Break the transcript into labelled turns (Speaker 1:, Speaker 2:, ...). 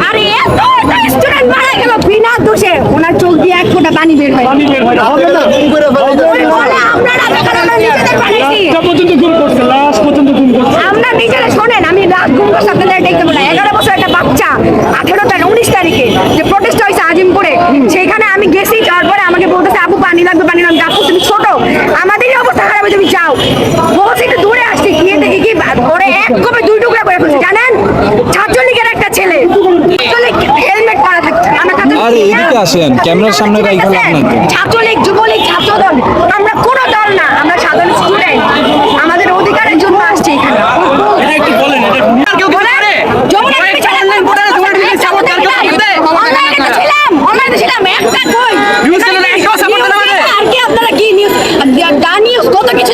Speaker 1: আরে এত স্টুডেন্ট মারা গেল বিনা দোষে, ওনার চোখ দিয়ে এক ফোঁটা পানি বের হয়। আপনারা নিজেদের বানিয়েছি, আমরা নিজেরা শোনেন, আমি রাত ঘুম করছি আপনাদের দেখতে পাই। 11 বছর একটা বাচ্চা 19 তারিখে যে প্রটেস্ট হয়েছে আজিমপুরে, সেইখানে আমি গেছি। যাওয়ার পরে আমাকে বলতেছে আপু পানি লাগবে, পানি লাগবে। আপু তুমি ছোট, আমাদেরই অবস্থা খারাপ, তুমি যাও। বলছি একটু দূরে আসছি, গিয়ে দেখি কি ওরে এক কপে 2 টুকরা করে ফেলছে। জানেন, ছাত্রলীগের একটা ছেলে হেলমেট পরা থাকছে।
Speaker 2: আরে এদিকে আসেন, ক্যামেরার সামনে রাইখা লাভ নাই।
Speaker 1: ছাত্রলীগ, যুবলীগ, ছাত্রদল, আমরা কোনো দল না, আমরা সাধারণ স্টুডেন্ট। আমাদের অধিকারের জন্য আসছি এখানে। কত কিছু